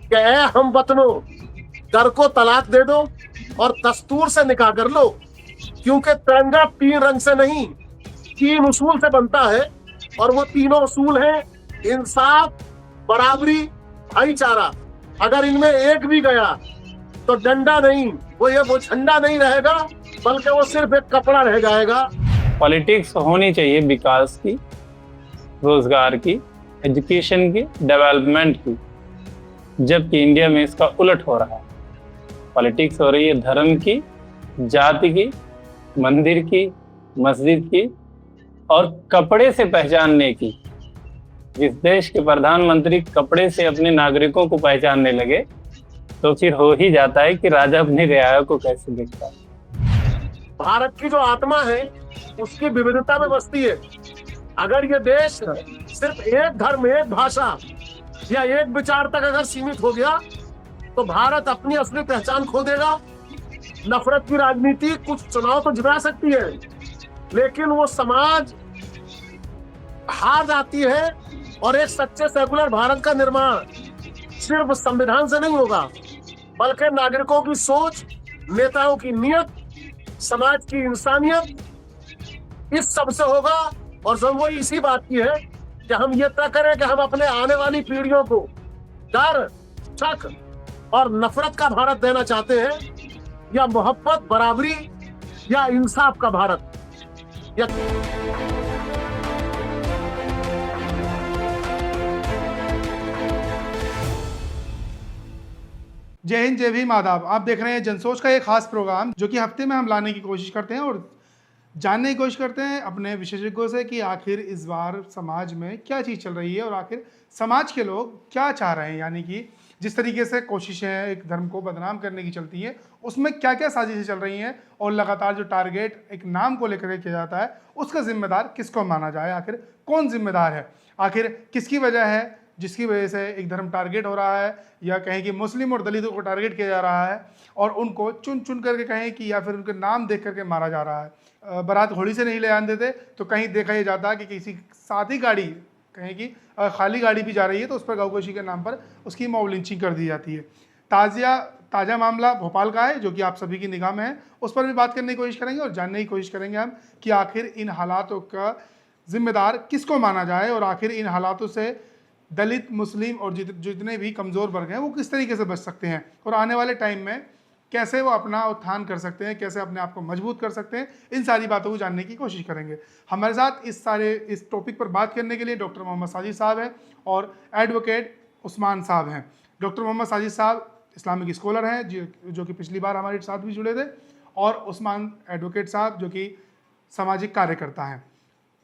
कि ए हम वतनों, कर को तलाक दे दो और दस्तूर से निकाह कर लो, क्योंकि तिरंगा 3 रंग से नहीं 3 उसूल से बनता है, और वो तीनों उसूल हैं इंसाफ, बराबरी, भाईचारा। अगर इनमें एक भी गया तो डंडा नहीं, वो झंडा नहीं रहेगा, बल्कि वो सिर्फ एक कपड़ा रह जाएगा। पॉलिटिक्स होनी चाहिए विकास की, रोजगार की, एजुकेशन की, डेवलपमेंट की, जबकि इंडिया में इसका उलट हो रहा है। पॉलिटिक्स हो रही है धर्म की, जाति की, मंदिर की, मस्जिद की और कपड़े से पहचानने की। जिस देश के प्रधानमंत्री कपड़े से अपने नागरिकों को पहचानने लगे तो फिर हो ही जाता है कि राजा अपने रियाया को कैसे देखता है। भारत की जो आत्मा है उसकी विविधता में बसती है। अगर ये देश सिर्फ एक धर्म, एक भाषा या एक विचार तक अगर सीमित हो गया तो भारत अपनी असली पहचान खो देगा। नफरत की राजनीति कुछ चुनाव तो जिता सकती है, लेकिन वो समाज हार जाती है। और एक सच्चे सेकुलर भारत का निर्माण सिर्फ संविधान से नहीं होगा, बल्कि नागरिकों की सोच, नेताओं की नीयत, समाज की इंसानियत, इस सब से होगा। और जरूरी इसी बात की है कि हम ये तय करें कि हम अपने आने वाली पीढ़ियों को डर, शक और नफरत का भारत देना चाहते हैं, या मोहब्बत, बराबरी या इंसाफ का भारत। या जय हिंद, जय भीम, आदाब। आप देख रहे हैं जनसोच का एक खास प्रोग्राम जो कि हफ्ते में हम लाने की कोशिश करते हैं और जानने की कोशिश करते हैं अपने विशेषज्ञों से कि आखिर इस बार समाज में क्या चीज़ चल रही है और आखिर समाज के लोग क्या चाह रहे हैं। यानी कि जिस तरीके से कोशिशें एक धर्म को बदनाम करने की चलती हैं, उसमें क्या क्या साजिशें चल रही हैं और लगातार जो टारगेट एक नाम को लेकर किया जाता है, उसका जिम्मेदार किसको माना जाए, आखिर कौन जिम्मेदार है, आखिर किसकी वजह है जिसकी वजह से एक धर्म टारगेट हो रहा है, या कहें कि मुस्लिम और दलितों को टारगेट किया जा रहा है और उनको चुन चुन करके कहें कि या फिर उनके नाम देख करके मारा जा रहा है। बारात घोड़ी से नहीं ले आने देते तो कहीं देखा यह जाता है कि किसी साथी गाड़ी, कहें कि खाली गाड़ी भी जा रही है तो उस पर गौकोशी के नाम पर उसकी मॉब लिंचिंग कर दी जाती है। ताज़ा मामला भोपाल का है जो कि आप सभी की निगाह में है, उस पर भी बात करने की कोशिश करेंगे और जानने की कोशिश करेंगे हम कि आखिर इन हालातों का जिम्मेदार किसको माना जाए और आखिर इन हालातों से दलित, मुस्लिम और जितने भी कमज़ोर वर्ग हैं वो किस तरीके से बच सकते हैं और आने वाले टाइम में कैसे वो अपना उत्थान कर सकते हैं, कैसे अपने आप को मजबूत कर सकते हैं। इन सारी बातों को जानने की कोशिश करेंगे। हमारे साथ इस टॉपिक पर बात करने के लिए डॉक्टर मोहम्मद साजिद साहब हैं और एडवोकेट उस्मान साहब हैं। डॉक्टर मोहम्मद साजिद साहब इस्लामिक स्कॉलर हैं जो कि पिछली बार हमारे साथ भी जुड़े थे, और उस्मान एडवोकेट साहब जो कि सामाजिक कार्यकर्ता हैं।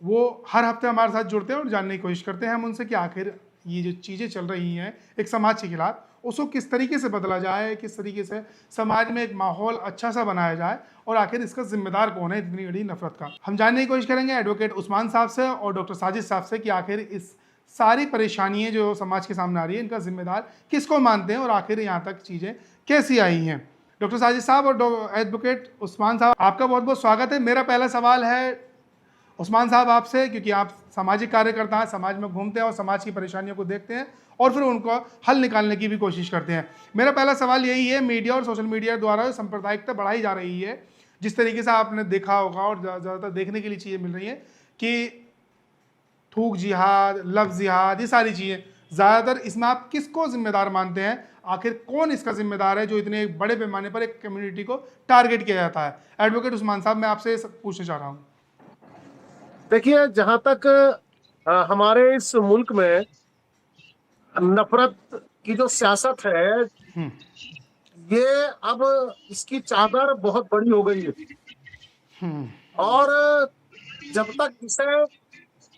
वो हर हफ्ते हमारे साथ जुड़ते हैं और जानने की कोशिश करते हैं हम उनसे कि आखिर ये जो चीज़ें चल रही हैं एक समाज के खिलाफ, उसको किस तरीके से बदला जाए, किस तरीके से समाज में एक माहौल अच्छा सा बनाया जाए और आखिर इसका जिम्मेदार कौन है इतनी बड़ी नफरत का। हम जानने की कोशिश करेंगे एडवोकेट उस्मान साहब से और डॉक्टर साजिद साहब से कि आखिर इस सारी परेशानियाँ जो समाज के सामने आ रही है इनका जिम्मेदार किसको मानते हैं और आखिर यहाँ तक चीज़ें कैसी आई हैं। डॉक्टर साजिद साहब और एडवोकेट उस्मान साहब, आपका बहुत बहुत स्वागत है। मेरा पहला सवाल है उस्मान साहब आपसे, क्योंकि आप सामाजिक कार्यकर्ता हैं, समाज में घूमते हैं और समाज की परेशानियों को देखते हैं और फिर उनको हल निकालने की भी कोशिश करते हैं। मेरा पहला सवाल यही है, मीडिया और सोशल मीडिया द्वारा सांप्रदायिकता बढ़ाई जा रही है, जिस तरीके से आपने देखा होगा और ज़्यादातर देखने के लिए चीज़ें मिल रही हैं कि थूक जिहाद, लफ्ज़ जिहाद, ये सारी चीज़ें ज़्यादातर, इसमें आप किसको जिम्मेदार मानते हैं? आखिर कौन इसका जिम्मेदार है जो इतने बड़े पैमाने पर एक कम्युनिटी को टारगेट किया जाता है? एडवोकेट उस्मान साहब, मैं आपसे पूछना चाह रहा हूँ। देखिए, जहां तक हमारे इस मुल्क में नफरत की जो सियासत है, ये अब इसकी चादर बहुत बड़ी हो गई है और जब तक इसे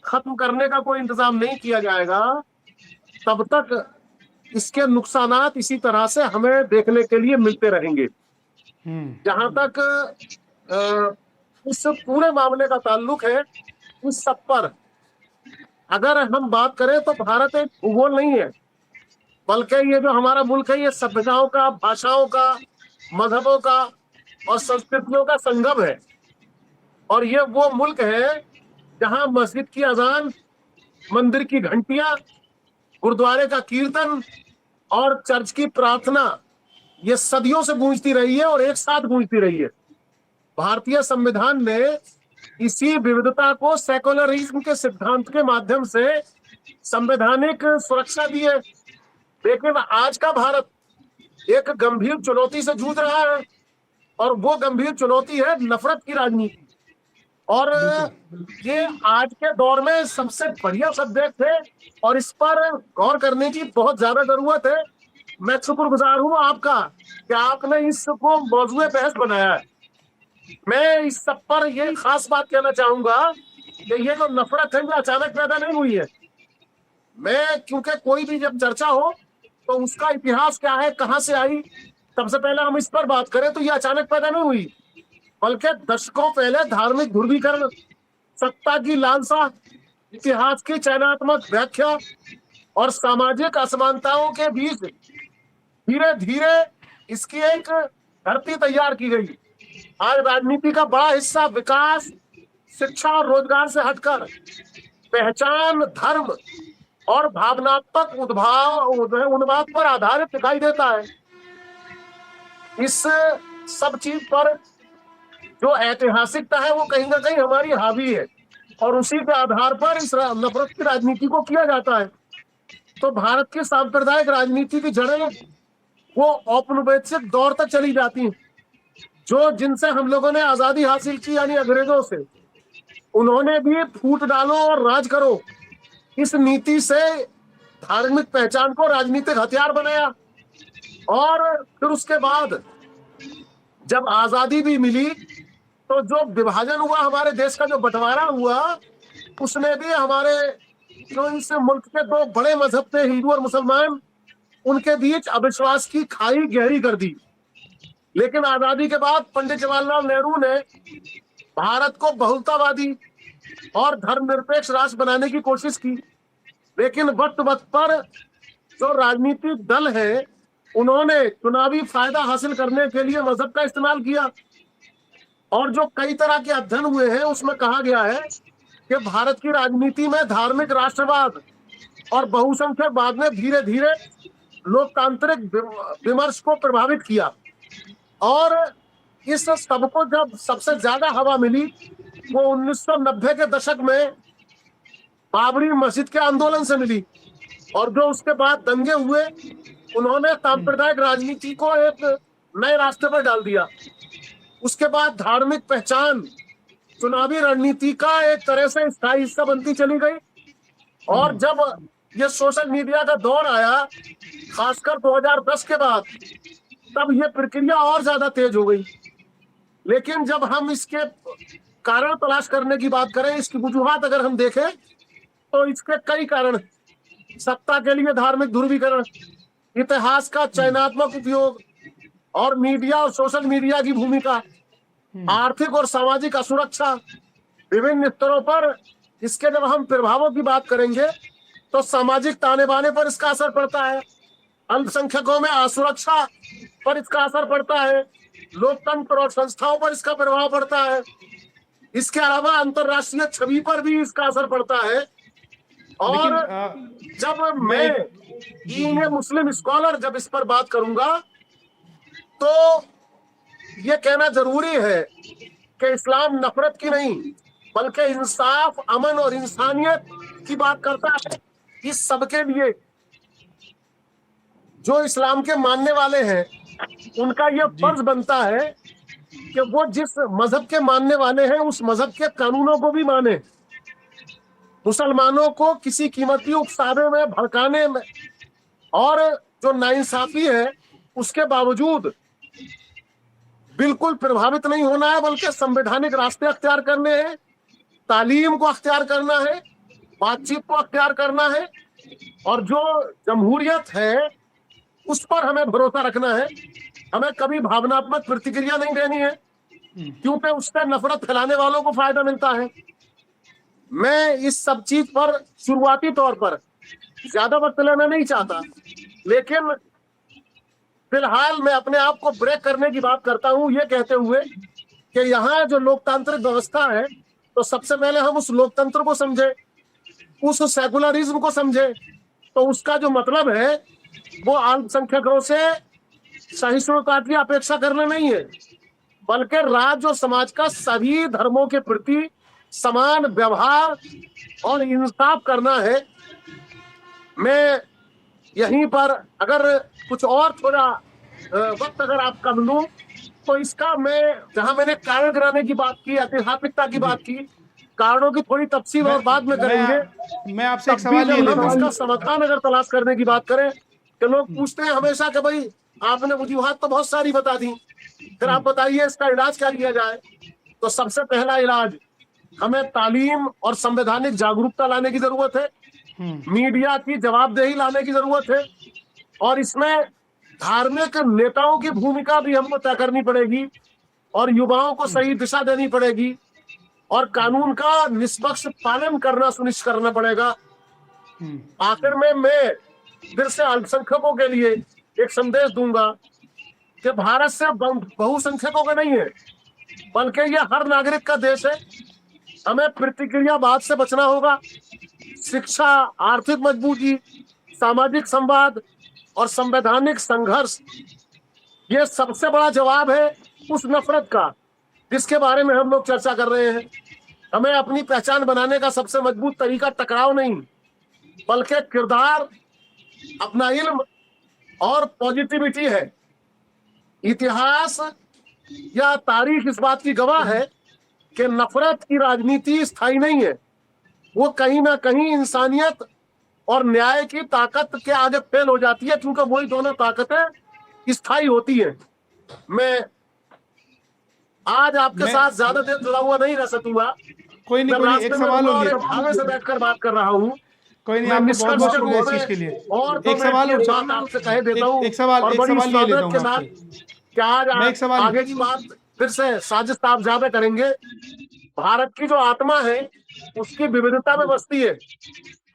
खत्म करने का कोई इंतजाम नहीं किया जाएगा तब तक इसके नुकसानात इसी तरह से हमें देखने के लिए मिलते रहेंगे। जहां तक इस पूरे मामले का ताल्लुक है, इस सब पर अगर हम बात करें तो भारत एक भूगोल नहीं है, बल्कि ये जो हमारा मुल्क है ये सभ्यताओं का, भाषाओं का, मजहबों का और संस्कृतियों का संगम है। और ये वो मुल्क है जहां मस्जिद की अजान, मंदिर की घंटियां, गुरुद्वारे का कीर्तन और चर्च की प्रार्थना ये सदियों से गूंजती रही है और एक साथ गूंजती रही है। भारतीय संविधान ने इसी विविधता को सेकुलरिज्म के सिद्धांत के माध्यम से संवैधानिक सुरक्षा दी है। लेकिन आज का भारत एक गंभीर चुनौती से जूझ रहा है और वो गंभीर चुनौती है नफरत की राजनीति। और ये आज के दौर में सबसे बढ़िया सब्जेक्ट है और इस पर गौर करने की बहुत ज्यादा जरूरत है। मैं शुक्रगुजार हूं आपका कि आपने इसको मौजूए बहस बनाया है। मैं इस सब पर ये खास बात कहना चाहूंगा कि ये जो नफरत है ये अचानक पैदा नहीं हुई है। मैं क्योंकि कोई भी जब चर्चा हो तो उसका इतिहास क्या है, कहां से आई, सबसे पहले हम इस पर बात करें तो ये अचानक पैदा नहीं हुई, बल्कि दशकों पहले धार्मिक ध्रुवीकरण, सत्ता की लालसा, इतिहास की चयनात्मक व्याख्या और सामाजिक असमानताओं के बीच धीरे धीरे इसकी एक धरती तैयार की गई। आज राजनीति का बड़ा हिस्सा विकास, शिक्षा और रोजगार से हटकर पहचान, धर्म और भावनात्मक उन्माद पर आधारित दिखाई देता है। इस सब चीज पर जो ऐतिहासिकता है वो कहीं ना कहीं हमारी हावी है और उसी के आधार पर इस नफरत की राजनीति को किया जाता है। तो भारत की सांप्रदायिक राजनीति की जड़ें वो औपनिवेशिक दौर तक चली जाती हैं, जो जिनसे हम लोगों ने आजादी हासिल की यानी अंग्रेजों से। उन्होंने भी फूट डालो और राज करो इस नीति से धार्मिक पहचान को राजनीतिक हथियार बनाया। और फिर उसके बाद जब आजादी भी मिली तो जो विभाजन हुआ, हमारे देश का जो बंटवारा हुआ, उसने भी हमारे जो इस मुल्क के दो बड़े मजहब थे, हिंदू और मुसलमान, उनके बीच अविश्वास की खाई गहरी कर दी। लेकिन आजादी के बाद पंडित जवाहरलाल नेहरू ने भारत को बहुलतावादी और धर्मनिरपेक्ष राष्ट्र बनाने की कोशिश की। लेकिन वक्त वक्त पर जो राजनीतिक दल है उन्होंने चुनावी फायदा हासिल करने के लिए मजहब का इस्तेमाल किया। और जो कई तरह के अध्ययन हुए हैं उसमें कहा गया है कि भारत की राजनीति में धार्मिक राष्ट्रवाद और बहुसंख्यकवाद ने धीरे धीरे लोकतांत्रिक विमर्श को प्रभावित किया। और इस सबको जब सबसे ज्यादा हवा मिली वो 1990 के दशक में बाबरी मस्जिद के आंदोलन से मिली। और जो उसके बाद दंगे हुए उन्होंने सांप्रदायिक राजनीति को एक नए रास्ते पर डाल दिया। उसके बाद धार्मिक पहचान चुनावी रणनीति का एक तरह से स्थायी हिस्सा बनती चली गई। और जब ये सोशल मीडिया का दौर आया, खासकर 2010 के बाद, तब ये प्रक्रिया और ज्यादा तेज हो गई। लेकिन जब हम इसके कारण तलाश करने की बात करें, इसकी वजूहात अगर हम देखें तो इसके कई कारण, सत्ता के लिए धार्मिक ध्रुवीकरण, इतिहास का चयनात्मक उपयोग और मीडिया और सोशल मीडिया की भूमिका, आर्थिक और सामाजिक असुरक्षा, विभिन्न स्तरों पर इसके जब हम प्रभावों की बात करेंगे तो सामाजिक ताने बाने पर इसका असर पड़ता है, अल्पसंख्यकों में असुरक्षा पर इसका असर पड़ता है, लोकतंत्र और संस्थाओं पर इसका प्रभाव पड़ता है। इसके अलावा अंतरराष्ट्रीय छवि पर भी इसका असर पड़ता है। और जब मैं बीइंग ए मुस्लिम स्कॉलर जब इस पर बात करूंगा तो ये कहना जरूरी है कि इस्लाम नफरत की नहीं बल्कि इंसाफ, अमन और इंसानियत की बात करता है। इस सबके लिए जो इस्लाम के मानने वाले हैं उनका यह फर्ज बनता है कि वो जिस मजहब के मानने वाले हैं उस मजहब के कानूनों को भी माने। मुसलमानों को किसी कीमती उकसावे में, भड़काने में और जो नाइंसाफी है उसके बावजूद बिल्कुल प्रभावित नहीं होना है, बल्कि संवैधानिक रास्ते अख्तियार करने हैं, तालीम को अख्तियार करना है, बातचीत को अख्तियार करना है। और जो जमहूरियत है उस पर हमें भरोसा रखना है। हमें कभी भावनात्मक प्रतिक्रिया नहीं देनी है क्योंकि उससे नफरत फैलाने वालों को फायदा मिलता है। मैं इस सब चीज पर शुरुआती तौर पर ज्यादा वक्त लेना नहीं चाहता, लेकिन फिलहाल मैं अपने आप को ब्रेक करने की बात करता हूं ये कहते हुए कि यहाँ जो लोकतांत्रिक व्यवस्था है तो सबसे पहले हम उस लोकतंत्र को समझे, उस सेकुलरिज्म को समझे। तो उसका जो मतलब है वो अल्पसंख्यकों से सहिष्णुता की अपेक्षा करना नहीं है, बल्कि राज्य और समाज का सभी धर्मों के प्रति समान व्यवहार और इंसाफ करना है। मैं यहीं पर अगर कुछ और थोड़ा वक्त अगर आप कम लूं तो इसका मैं जहां मैंने कारण गिराने की बात की, आध्यात्मिकता की बात की, कारणों की थोड़ी तफसील और बाद में करेंगे। मैं आपसे एक तब भी सवाल ये जब लेता हम हूँ। इसका समाधान अगर तलाश करने की बात करें तो लोग पूछते हैं हमेशा कि भाई आपने वजूहात तो बहुत सारी बता दी, फिर आप बताइए इसका इलाज क्या किया जाए। तो सबसे पहला इलाज, हमें तालीम और संवैधानिक जागरूकता लाने की जरूरत है, मीडिया की जवाबदेही लाने की जरूरत है, और इसमें धार्मिक नेताओं की भूमिका भी हमको तय करनी पड़ेगी, और युवाओं को सही दिशा देनी पड़ेगी, और कानून का निष्पक्ष पालन करना सुनिश्चित करना पड़ेगा। आखिर में मैं फिर से अल्पसंख्यकों के लिए एक संदेश दूंगा कि भारत सिर्फ बहुसंख्यकों का नहीं है, बल्कि यह हर नागरिक का देश है। हमें प्रतिक्रियावाद से बचना होगा। शिक्षा, आर्थिक मजबूती, सामाजिक संवाद और संवैधानिक संघर्ष, ये सबसे बड़ा जवाब है उस नफरत का जिसके बारे में हम लोग चर्चा कर रहे हैं। हमें अपनी पहचान बनाने का सबसे मजबूत तरीका टकराव नहीं, बल्कि किरदार, अपना इल्म और पॉजिटिविटी है। इतिहास या तारीख इस बात की गवाह है कि नफरत की राजनीति स्थायी नहीं है, वो कहीं ना कहीं इंसानियत और न्याय की ताकत के आगे फेल हो जाती है, क्योंकि वही दोनों ताकतें स्थायी होती है। मैं आज आपके साथ ज्यादा देर जुड़ा हुआ नहीं रह सकूंगा। कोई नहीं, मैं एक सवाल और ये, भावे से बैठकर बात कर रहा हूँ। कोई नहीं, मैं आपको बहुत बहुत निष्कर्ष शुक्रिया इस में चीज के लिए। और तो एक सवाल मैं और ये बात आपसे कह देता हूँ, एक सवाल और ये बड़ी लेता स्वागत हूँ के साथ आपसे। कि आज मैं एक सवाल आगे की बात फिर से साजिश साहब ज्यादा करेंगे। भारत की जो आत्मा है उसकी विविधता में बसती है।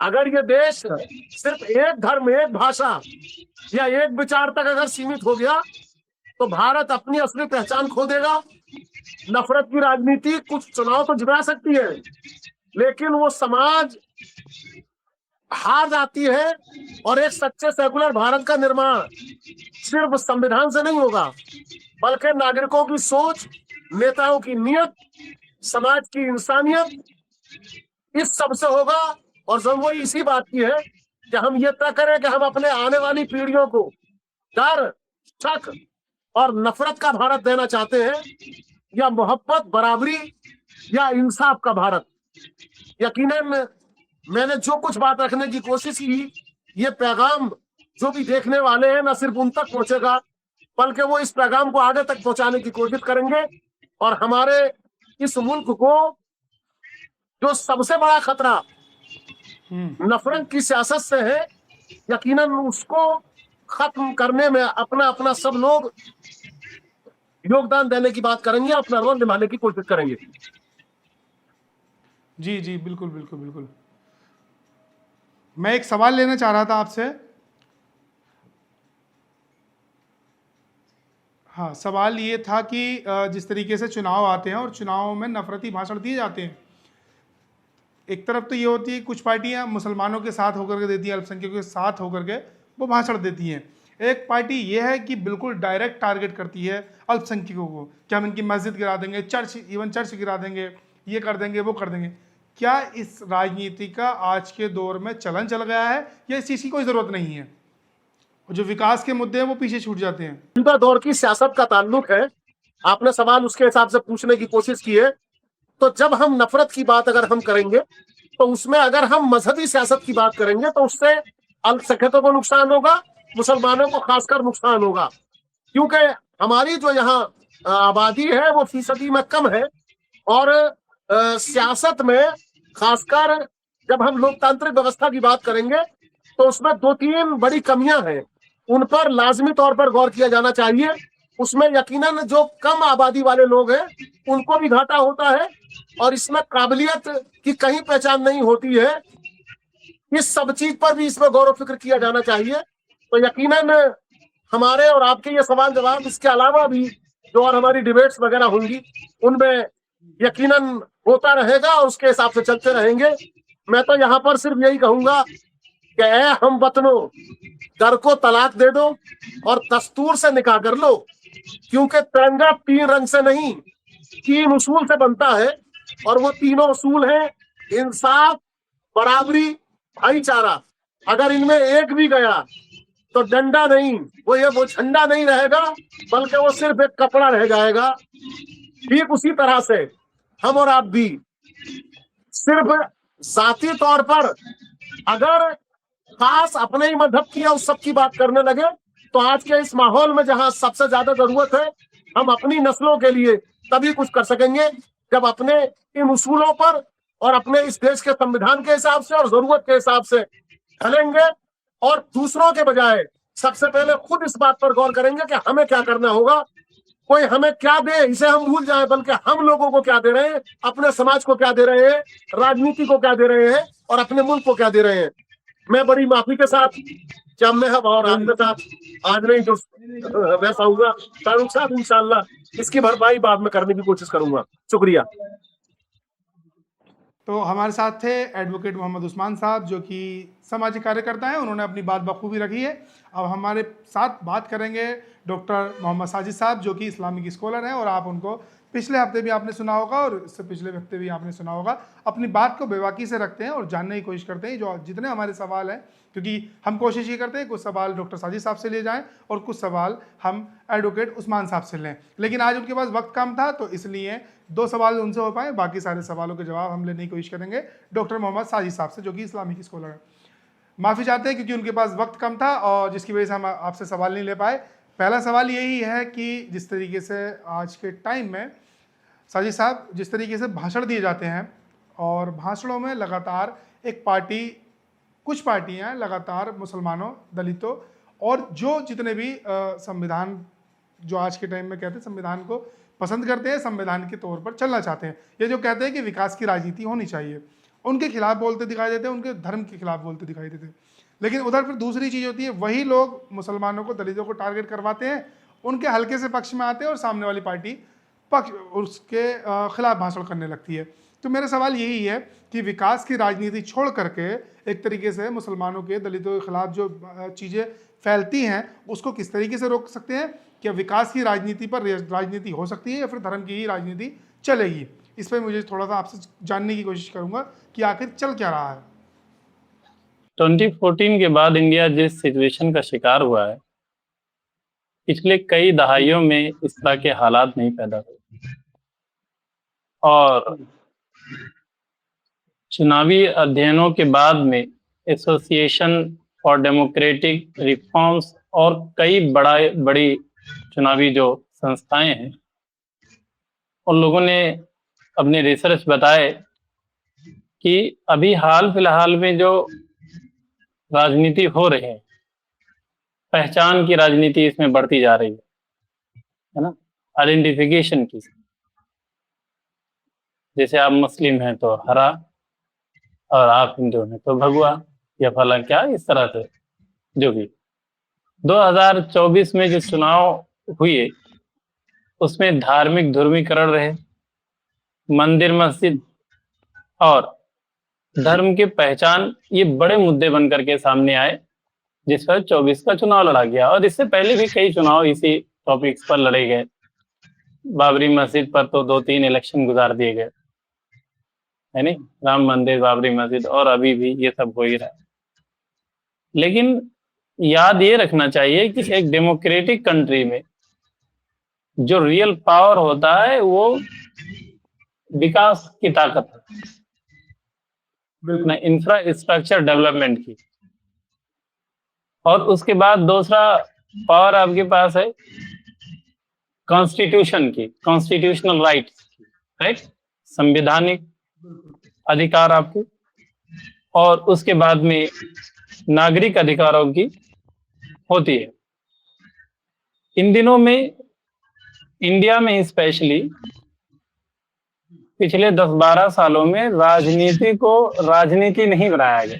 अगर ये देश सिर्फ एक धर्म, एक भाषा या एक विचार तक अगर सीमित हो गया तो भारत अपनी असली पहचान खो देगा। नफरत की राजनीति कुछ चुनाव तो जिता सकती है, लेकिन वो समाज हार जाती है, और एक सच्चे सेकुलर भारत का निर्माण सिर्फ संविधान से नहीं होगा, बल्कि नागरिकों की सोच, नेताओं की नीयत, समाज की इंसानियत, इस सब से होगा। और जरूरत इसी बात की है कि हम ये तय करें कि हम अपने आने वाली पीढ़ियों को डर, शक और नफरत का भारत देना चाहते हैं, या मोहब्बत, बराबरी या इंसाफ का भारत। यकीनन मैंने जो कुछ बात रखने की कोशिश की, ये पैगाम जो भी देखने वाले हैं न सिर्फ उन तक पहुंचेगा, बल्कि वो इस पैगाम को आगे तक पहुंचाने की कोशिश करेंगे। और हमारे इस मुल्क को जो सबसे बड़ा खतरा नफरत की सियासत से है, यकीनन उसको खत्म करने में अपना अपना सब लोग योगदान देने की बात करेंगे, अपना रोल निभाने की कोशिश करेंगे। जी जी, बिल्कुल बिल्कुल बिल्कुल। मैं एक सवाल लेना चाह रहा था आपसे। हाँ, सवाल ये था कि जिस तरीके से चुनाव आते हैं और चुनाव में नफरती भाषण दिए जाते हैं, एक तरफ तो ये होती है कुछ पार्टियां मुसलमानों के साथ होकर के देती हैं, अल्पसंख्यकों के साथ होकर के वो भाषण देती हैं। एक पार्टी ये है कि बिल्कुल डायरेक्ट टारगेट करती है अल्पसंख्यकों को कि हम इनकी मस्जिद गिरा देंगे, चर्च, इवन चर्च गिरा देंगे, ये कर देंगे, वो कर देंगे। क्या इस राजनीति का आज के दौर में चलन चल गया है या इस चीज़ की कोई ज़रूरत नहीं है? जो विकास के मुद्दे हैं वो पीछे छूट जाते हैं। मौजूदा दौर की सियासत का ताल्लुक है, आपने सवाल उसके हिसाब से पूछने की कोशिश की है। तो जब हम नफरत की बात अगर हम करेंगे तो उसमें अगर हम मजहबी सियासत की बात करेंगे तो उससे अल्पसंख्यकों को नुकसान होगा, मुसलमानों को खासकर नुकसान होगा, क्योंकि हमारी जो यहाँ आबादी है वो फीसदी में कम है। और सियासत में खासकर जब हम लोकतांत्रिक व्यवस्था की बात करेंगे तो उसमें 2-3 बड़ी कमियां हैं, उन पर लाजमी तौर पर गौर किया जाना चाहिए। उसमें यकीनन जो कम आबादी वाले लोग हैं उनको भी घाटा होता है, और इसमें काबिलियत की कहीं पहचान नहीं होती है। इस सब चीज पर भी इसमें गौर फिक्र किया जाना चाहिए। तो यकीनन हमारे और आपके ये सवाल जवाब, इसके अलावा भी जो और हमारी डिबेट्स वगैरह होंगी उनमें यकीनन होता रहेगा और उसके हिसाब से चलते रहेंगे। मैं तो यहाँ पर सिर्फ यही कहूंगा कि हम वतनों, दर को तलाक दे दो और दस्तूर से निकाह कर लो, क्योंकि तिरंगा 3 रंग से नहीं 3 उसूल से बनता है, और वो तीनों उसूल हैं इंसाफ, बराबरी, भाईचारा। अगर इनमें एक भी गया तो डंडा नहीं, वो झंडा नहीं रहेगा, बल्कि वो सिर्फ एक कपड़ा रह जाएगा। ठीक उसी तरह से हम और आप भी सिर्फ जाती तौर पर अगर खास अपने ही मजहब की या उस सब की बात करने लगे, तो आज के इस माहौल में जहां सबसे ज्यादा जरूरत है, हम अपनी नस्लों के लिए तभी कुछ कर सकेंगे जब अपने इन उसूलों पर और अपने इस देश के संविधान के हिसाब से और जरूरत के हिसाब से ढलेंगे, और दूसरों के बजाय सबसे पहले खुद इस बात पर गौर करेंगे कि हमें क्या करना होगा। कोई हमें क्या दे इसे हम भूल जाएं, बल्कि हम लोगों को क्या दे रहे हैं, अपने समाज को क्या दे रहे हैं, राजनीति को क्या दे रहे हैं, और अपने मुल्क को क्या दे रहे हैं। मैं बड़ी माफी के साथ जब मैं अब और आपके साथ आज नहीं जो वैसा होगा तारुक साहब, इंशाल्लाह इसकी भरपाई बाद में करने की कोशिश करूंगा। शुक्रिया। तो हमारे साथ थे एडवोकेट मोहम्मद उस्मान साहब, जो कि सामाजिक कार्यकर्ता हैं। उन्होंने अपनी बात बखूबी रखी है। अब हमारे साथ बात करेंगे डॉक्टर मोहम्मद साजिद साहब, जो कि इस्लामिक स्कॉलर हैं, और आप उनको पिछले हफ्ते भी आपने सुना होगा और इससे पिछले हफ्ते भी आपने सुना होगा। अपनी बात को बेबाकी से रखते हैं और जानने की कोशिश करते हैं जो जितने हमारे सवाल हैं, क्योंकि हम कोशिश ये करते हैं कुछ सवाल डॉक्टर साजिद साहब से ले जाएं और कुछ सवाल हम एडवोकेट उस्मान साहब से लें, लेकिन आज उनके पास वक्त कम था, तो इसलिए 2 सवाल उनसे हो पाए। बाकी सारे सवालों के जवाब हम लेने की कोशिश करेंगे डॉक्टर मोहम्मद साजिद साहब से, जो कि इस्लामिक स्कॉलर है। माफ़ी चाहते हैं क्योंकि उनके पास वक्त कम था और जिसकी वजह से हम आपसे सवाल नहीं ले पाए। पहला सवाल यही है कि जिस तरीके से आज के टाइम में साजिद साहब जिस तरीके से भाषण दिए जाते हैं, और भाषणों में लगातार एक पार्टी, कुछ पार्टियां लगातार मुसलमानों, दलितों और जो जितने भी संविधान जो आज के टाइम में कहते हैं संविधान को पसंद करते हैं, संविधान के तौर पर चलना चाहते हैं, ये जो कहते हैं कि विकास की राजनीति होनी चाहिए, उनके खिलाफ बोलते दिखाई देते हैं, उनके धर्म के खिलाफ बोलते दिखाई देते हैं। लेकिन उधर फिर दूसरी चीज़ होती है, वही लोग मुसलमानों को, दलितों को टारगेट करवाते हैं, उनके हल्के से पक्ष में आते हैं और सामने वाली पार्टी पक्ष उसके खिलाफ भाषण करने लगती है। तो मेरा सवाल यही है कि विकास की राजनीति छोड़ करके एक तरीके से मुसलमानों के, दलितों के खिलाफ जो चीज़ें फैलती हैं उसको किस तरीके से रोक सकते हैं? क्या विकास की राजनीति पर राजनीति हो सकती है या फिर धर्म की ही राजनीति चलेगी? इस पर मुझे थोड़ा सा आपसे जानने की कोशिश करूंगा कि आखिर चल क्या रहा है। 2014 के बाद इंडिया जिस सिचुएशन का शिकार हुआ है, पिछले कई दहाइयों में इस तरह के हालात नहीं पैदा हुए, और चुनावी अध्ययनों के बाद में एसोसिएशन फॉर डेमोक्रेटिक रिफॉर्म्स और कई बड़ी चुनावी जो संस्थाएं हैं, उन लोगों ने अपने रिसर्च बताए कि अभी हाल फिलहाल में जो राजनीति हो रही है, पहचान की राजनीति इसमें बढ़ती जा रही है ना, आइडेंटिफिकेशन की। जैसे आप मुस्लिम हैं तो हरा, और आप हिंदू हैं तो भगवा या फला क्या, इस तरह से जो भी 2024 में जो चुनाव हुए उसमें धार्मिक ध्रुवीकरण रहे, मंदिर मस्जिद और धर्म की पहचान, ये बड़े मुद्दे बन करके सामने आए, जिस पर 24 का चुनाव लड़ा गया। और इससे पहले भी कई चुनाव इसी टॉपिक्स पर लड़े गए। बाबरी मस्जिद पर तो 2-3 इलेक्शन गुजार दिए गए, है नहीं, राम मंदिर, बाबरी मस्जिद, और अभी भी ये सब हो ही रहा है। लेकिन याद ये रखना चाहिए कि एक डेमोक्रेटिक कंट्री में जो रियल पावर होता है वो विकास की ताकत है, बिल्कुल इंफ्रास्ट्रक्चर डेवलपमेंट की। और उसके बाद दूसरा पावर आपके पास है कॉन्स्टिट्यूशन की, कॉन्स्टिट्यूशनल राइट्स की, राइट, संवैधानिक अधिकार आपके, और उसके बाद में नागरिक अधिकारों की होती है। इन दिनों में इंडिया में स्पेशली पिछले 10-12 सालों में राजनीति को राजनीति नहीं बनाया गया,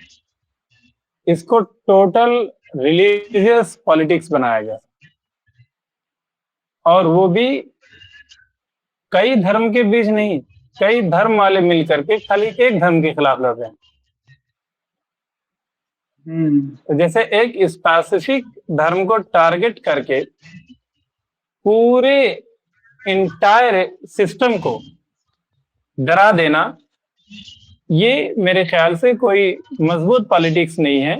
इसको टोटल रिलीजियस पॉलिटिक्स बनाया गया, और वो भी कई धर्म के बीच नहीं, कई धर्म वाले मिलकर के खाली एक धर्म के खिलाफ लड़ रहे हैं। तो जैसे एक स्पेसिफिक धर्म को टारगेट करके पूरे इंटायर सिस्टम को डरा देना, ये मेरे ख्याल से कोई मजबूत पॉलिटिक्स नहीं है।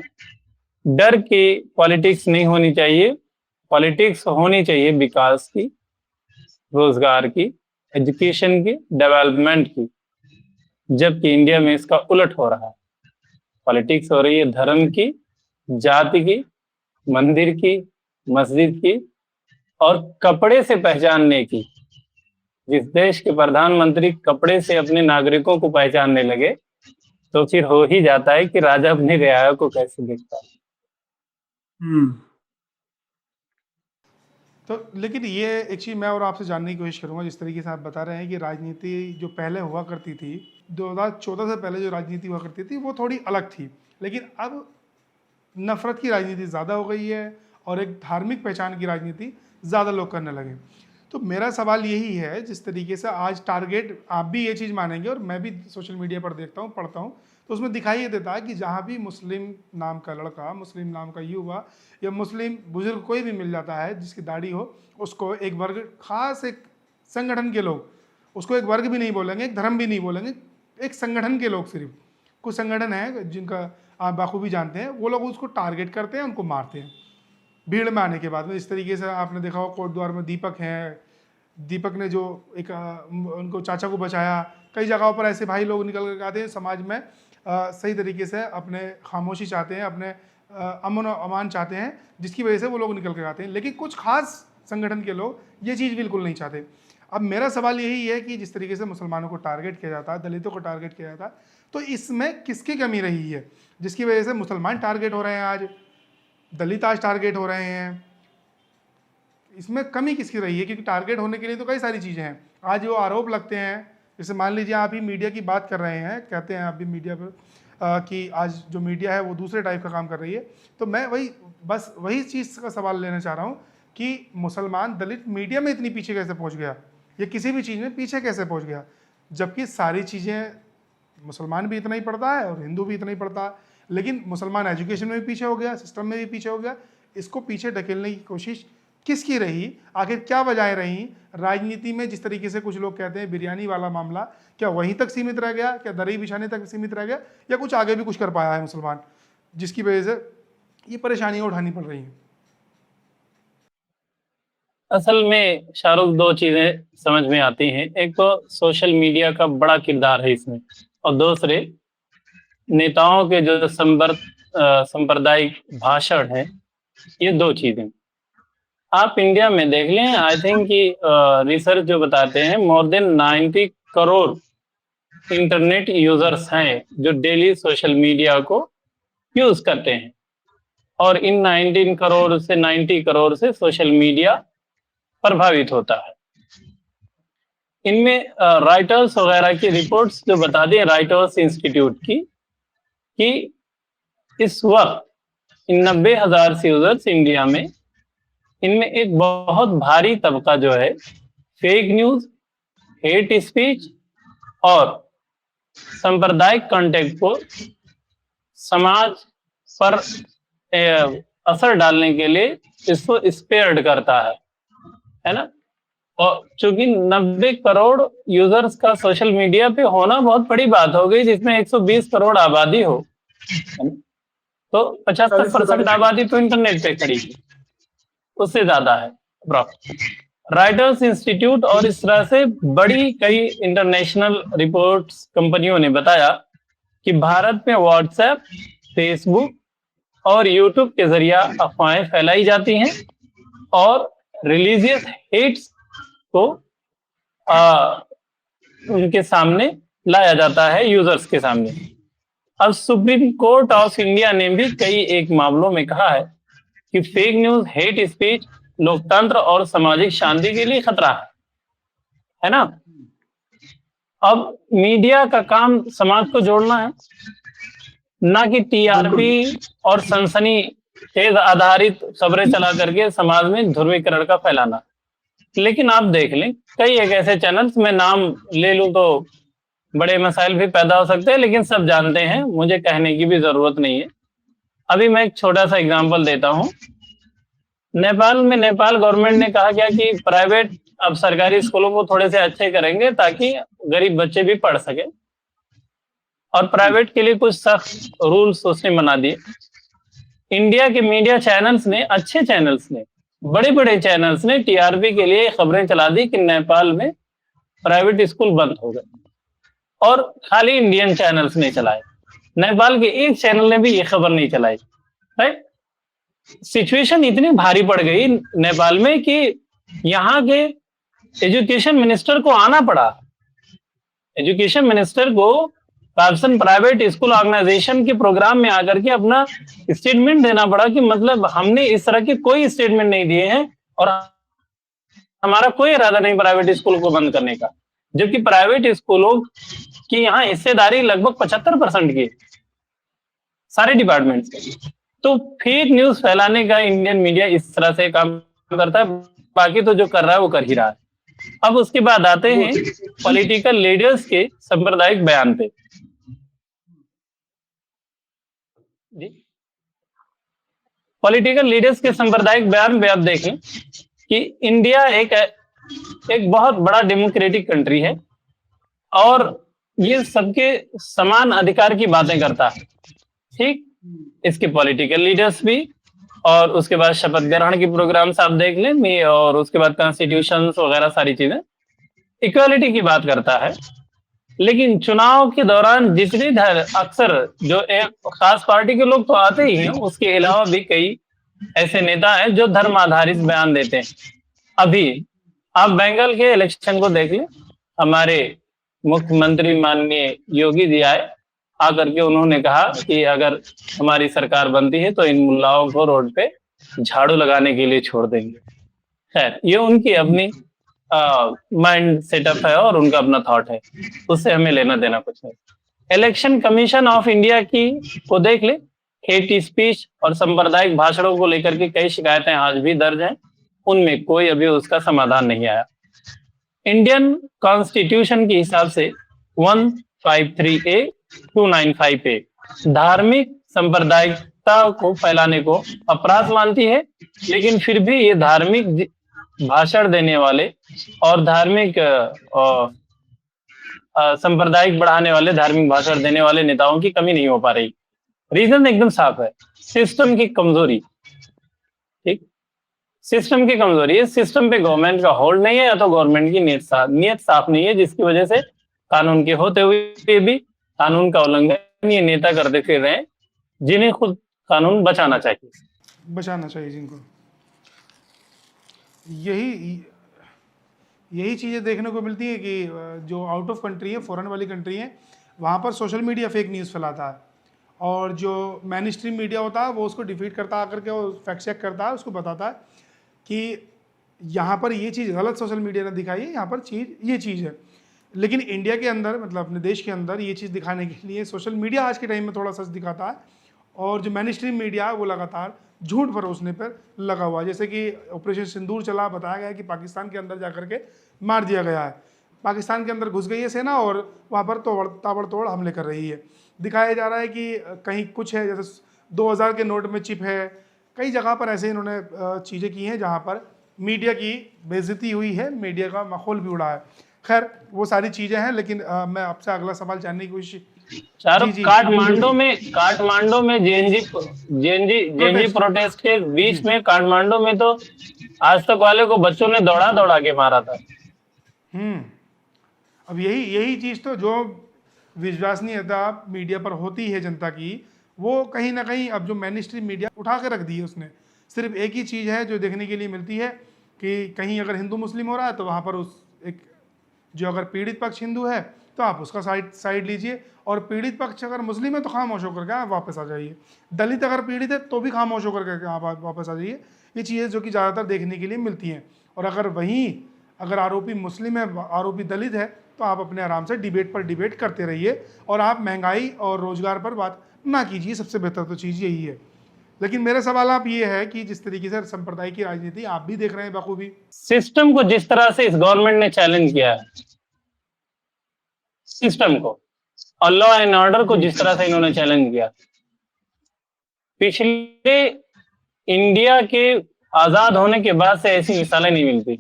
डर की पॉलिटिक्स नहीं होनी चाहिए। पॉलिटिक्स होनी चाहिए विकास की, रोजगार की, एजुकेशन की, डेवलपमेंट की, जबकि इंडिया में इसका उलट हो रहा है। पॉलिटिक्स हो रही है धर्म की, जाति की, मंदिर की, मस्जिद की और कपड़े से पहचानने की। जिस देश के प्रधानमंत्री कपड़े से अपने नागरिकों को पहचानने लगे तो फिर हो ही जाता है कि राजा अपनी रियाया को कैसे देखता है। तो लेकिन ये एक चीज़ मैं और आपसे जानने की कोशिश करूंगा, जिस तरीके से आप बता रहे हैं कि राजनीति जो पहले हुआ करती थी, 2014 से पहले जो राजनीति हुआ करती थी वो थोड़ी अलग थी, लेकिन अब नफरत की राजनीति ज़्यादा हो गई है और एक धार्मिक पहचान की राजनीति ज़्यादा लोग करने लगे। तो मेरा सवाल यही है, जिस तरीके से आज टारगेट, आप भी ये चीज़ मानेंगे और मैं भी सोशल मीडिया पर देखता हूँ, पढ़ता हूँ, तो उसमें दिखाई ये देता है कि जहाँ भी मुस्लिम नाम का लड़का, मुस्लिम नाम का युवा या मुस्लिम बुजुर्ग कोई भी मिल जाता है जिसकी दाढ़ी हो, उसको एक वर्ग, खास एक संगठन के लोग, उसको एक वर्ग भी नहीं बोलेंगे, एक धर्म भी नहीं बोलेंगे, एक संगठन के लोग, सिर्फ कुछ संगठन है जिनका आप बाखूबी जानते हैं, वो लोग उसको टारगेट करते हैं, उनको मारते हैं भीड़ में आने के बाद में। इस तरीके से आपने देखा हो कोटद्वार में दीपक हैं, दीपक ने जो एक उनको चाचा को बचाया। कई जगहों पर ऐसे भाई लोग निकल कर आते हैं समाज में, सही तरीके से अपने खामोशी चाहते हैं, अपने अमन और अमान चाहते हैं, जिसकी वजह से वो लोग निकल कर आते हैं। लेकिन कुछ खास संगठन के लोग ये चीज़ बिल्कुल नहीं चाहते। अब मेरा सवाल यही है कि जिस तरीके से मुसलमानों को टारगेट किया जाता है, दलितों को टारगेट किया जाता है, तो इसमें किसकी कमी रही है जिसकी वजह से मुसलमान टारगेट हो रहे हैं, आज दलित आज टारगेट हो रहे हैं? इसमें कमी किसकी रही है? क्योंकि टारगेट होने के लिए तो कई सारी चीज़ें हैं। आज जो आरोप लगते हैं, जैसे मान लीजिए आप ही मीडिया की बात कर रहे हैं, कहते हैं आप भी मीडिया पर कि आज जो मीडिया है वो दूसरे टाइप का काम कर रही है, तो मैं वही चीज़ का सवाल लेना चाह रहा हूँ कि मुसलमान दलित मीडिया में इतनी पीछे कैसे पहुँच गया, या किसी भी चीज़ में पीछे कैसे पहुँच गया, जबकि सारी चीज़ें मुसलमान भी इतना ही पढ़ता है और हिंदू भी इतना ही पढ़ता है, लेकिन मुसलमान एजुकेशन में भी पीछे हो गया, सिस्टम में भी पीछे हो गया। इसको पीछे ढकेलने की कोशिश किसकी रही? आखिर क्या वजहें रही? राजनीति में जिस तरीके से कुछ लोग कहते हैं बिरयानी वाला मामला, क्या वहीं तक सीमित रह गया? क्या दरी बिछाने तक सीमित रह गया, या कुछ आगे भी कुछ कर पाया है मुसलमान, जिसकी वजह से ये परेशानियां उठानी पड़ रही हैं? असल में शाहरुख, दो चीजें समझ में आती हैं। एक तो सोशल मीडिया का बड़ा किरदार है इसमें, और दूसरे नेताओं के जो सांप्रदायिक भाषण है, ये दो चीजें। आप इंडिया में देख लें, आई थिंक कि रिसर्च जो बताते हैं more than 90 crore internet users हैं जो डेली सोशल मीडिया को यूज करते हैं, और इन 19 करोड़ से 90 करोड़ से सोशल मीडिया प्रभावित होता है। इनमें राइटर्स वगैरह की रिपोर्ट्स जो बता दें, राइटर्स इंस्टीट्यूट की, कि इस वक्त इन 90,000 से यूजर्स इंडिया में, इनमें एक बहुत भारी तबका जो है फेक न्यूज, हेट स्पीच और सांप्रदायिक कंटेंट को समाज पर असर डालने के लिए इसको स्पेयर्ड करता है ना। और चूंकि 90 करोड़ यूजर्स का सोशल मीडिया पे होना बहुत बड़ी बात हो गई, जिसमें 120 करोड़ आबादी हो, तो 75% आबादी तो इंटरनेट पे खड़ी है, उससे ज्यादा है। राइटर्स इंस्टीट्यूट और इस तरह से बड़ी कई इंटरनेशनल रिपोर्ट्स कंपनियों ने बताया कि भारत में व्हाट्सएप, फेसबुक और यूट्यूब के जरिए अफवाहें फैलाई जाती हैं और रिलीजियस हेट्स को उनके सामने लाया जाता है, यूजर्स के सामने। अब सुप्रीम कोर्ट ऑफ इंडिया ने भी कई एक मामलों में कहा है कि फेक न्यूज, हेट स्पीच लोकतंत्र और सामाजिक शांति के लिए खतरा है ना। अब मीडिया का काम समाज को जोड़ना है, ना कि टीआरपी और सनसनी खेज आधारित खबरें चला करके समाज में ध्रुवीकरण का फैलाना। लेकिन आप देख लें, कई एक ऐसे चैनल्स, में नाम ले लूं तो बड़े मसाइल भी पैदा हो सकते हैं, लेकिन सब जानते हैं, मुझे कहने की भी जरूरत नहीं है। अभी मैं एक छोटा सा एग्जांपल देता हूँ। नेपाल गवर्नमेंट ने कहा क्या कि प्राइवेट अब सरकारी स्कूलों को थोड़े से अच्छे करेंगे ताकि गरीब बच्चे भी पढ़ सके, और प्राइवेट के लिए कुछ सख्त रूल्स उसने बना दिए। इंडिया के मीडिया चैनल्स ने, अच्छे चैनल्स ने, बड़े बड़े चैनल्स ने टीआरपी के लिए खबरें चला दी कि नेपाल में प्राइवेट स्कूल बंद हो गए, और खाली इंडियन चैनल्स ने चलाए। नेपाल के एक चैनल ने भी ये खबर नहीं चलाई। राइट, सिचुएशन इतनी भारी पड़ गई नेपाल में कि यहाँ के एजुकेशन मिनिस्टर को आना पड़ा। एजुकेशन मिनिस्टर को कार्सन प्राइवेट स्कूल ऑर्गेनाइजेशन के प्रोग्राम में आकर के अपना स्टेटमेंट देना पड़ा कि मतलब हमने इस तरह के कोई स्टेटमेंट नहीं दिए हैं और हमारा कोई इरादा नहीं प्राइवेट स्कूल को बंद करने का, जबकि प्राइवेट स्कूलों की यहाँ हिस्सेदारी लगभग 75% की, सारे डिपार्टमेंट्स की। तो फेक न्यूज फैलाने का इंडियन मीडिया इस तरह से काम करता है, बाकी तो जो कर रहा है वो कर ही रहा है। अब उसके बाद आते हैं पॉलिटिकल लीडर्स के सांप्रदायिक बयान पे। जी, पॉलिटिकल लीडर्स के सांप्रदायिक बयान पे आप देखें कि इंडिया एक बहुत बड़ा डेमोक्रेटिक कंट्री है और ये सबके समान अधिकार की बातें करता है। ठीक, इसके पॉलिटिकल लीडर्स भी, और उसके बाद शपथ ग्रहण की प्रोग्राम्स आप देख लें, और उसके बाद कॉन्स्टिट्यूशन वगैरह सारी चीजें इक्वालिटी की बात करता है। लेकिन चुनाव के दौरान जितने अक्सर जो एक खास पार्टी के लोग तो आते ही हैं, उसके अलावा भी कई ऐसे नेता हैं जो धर्म आधारित बयान देते हैं। अभी आप बंगाल के इलेक्शन को देख लें, हमारे मुख्यमंत्री माननीय योगी जी आए, आकर के उन्होंने कहा कि अगर हमारी सरकार बनती है तो इन मुल्लाओं को रोड पे झाड़ू लगाने के लिए छोड़ देंगे। खैर, ये उनकी अपनी माइंड सेटअप है और उनका अपना थॉट है, उससे हमें लेना देना कुछ नहीं। इलेक्शन कमीशन ऑफ इंडिया की को देख ले, हेट स्पीच और सांप्रदायिक भाषणों को लेकर के कई शिकायतें आज भी दर्ज हैं, उनमें कोई अभी उसका समाधान नहीं आया। इंडियन कॉन्स्टिट्यूशन के हिसाब से 153A 295A धार्मिक सांप्रदायिकता को फैलाने को अपराध मानती है, लेकिन फिर भी ये धार्मिक भाषण देने वाले और धार्मिक सांप्रदायिक बढ़ाने वाले, धार्मिक भाषण देने वाले नेताओं की कमी नहीं हो पा रही। रीजन एकदम साफ है, सिस्टम की कमजोरी। ठीक, सिस्टम की कमजोरी है, सिस्टम पे गवर्नमेंट का होल्ड नहीं है, या तो गवर्नमेंट की नीयत साफ नहीं है, जिसकी वजह से कानून के होते हुए भी कानून का उल्लंघन ये नेता करते फिर रहे हैं, जिन्हें खुद कानून बचाना चाहिए जिनको। यही चीज़ें देखने को मिलती है कि जो आउट ऑफ कंट्री है, फॉरेन वाली कंट्री है, वहाँ पर सोशल मीडिया फेक न्यूज़ फैलाता है, और जो मेन स्ट्रीम मीडिया होता है वो उसको डिफीट करता है, आकर के वो फैक्ट चेक करता है, उसको बताता है कि यहाँ पर ये चीज़ गलत सोशल मीडिया ने दिखाई है, यहाँ पर ये चीज़ है। लेकिन इंडिया के अंदर, मतलब अपने देश के अंदर, ये चीज़ दिखाने के लिए सोशल मीडिया आज के टाइम में थोड़ा सच दिखाता है, और जो मेन स्ट्रीम मीडिया है वो लगातार झूठ परोसने पर लगा हुआ है। जैसे कि ऑपरेशन सिंदूर चला, बताया गया कि पाकिस्तान के अंदर जाकर के मार दिया गया है, पाकिस्तान के अंदर घुस गई है सेना और वहाँ पर ताबड़तोड़ हमले कर रही है। दिखाया जा रहा है कि कहीं कुछ है, जैसे 2000 के नोट में चिप है, कई जगह पर ऐसे इन्होंने चीज़ें की हैं जहाँ पर मीडिया की बेइज्जती हुई है, मीडिया का माहौल भी उड़ा है। खैर, वो सारी चीज़ें हैं, लेकिन मैं आपसे अगला सवाल जानने की कोशिश। काठमांडू में जेएनजी प्रोटेस्ट के बीच में, काठमांडू में तो आज तक वाले को बच्चों ने दौड़ा के मारा था। अब यही चीज़ तो जो विश्वसनीयता मीडिया पर होती है जनता की, वो कहीं ना कहीं अब जो मेन स्ट्रीम मीडिया उठा के रख दी है उसने। सिर्फ एक ही चीज़ है जो देखने के लिए मिलती है कि कहीं अगर हिंदू मुस्लिम हो रहा है तो वहाँ पर उस एक जो अगर पीड़ित पक्ष हिंदू है तो आप उसका साइड लीजिए, और पीड़ित पक्ष अगर मुस्लिम है तो खामोश होकर के आप वापस आ जाइए, दलित अगर पीड़ित है तो भी खामोश होकर के आप वापस आ जाइए। ये चीज़ें जो कि ज़्यादातर देखने के लिए मिलती हैं। और अगर आरोपी मुस्लिम है, आरोपी दलित है, तो आप अपने आराम से डिबेट पर डिबेट करते रहिए, और आप महंगाई और रोजगार पर बात ना कीजिए, सबसे बेहतर तो चीज़ यही है। लेकिन मेरा सवाल आप ये है कि जिस तरीके से संप्रदाय की राजनीति आप भी देख रहे हैं बखूबी, सिस्टम को जिस तरह से इस गवर्नमेंट ने चैलेंज किया है, सिस्टम को और लॉ एंड ऑर्डर को जिस तरह से इन्होंने चैलेंज किया, पिछले इंडिया के आजाद होने के बाद से ऐसी मिसालें नहीं मिलती।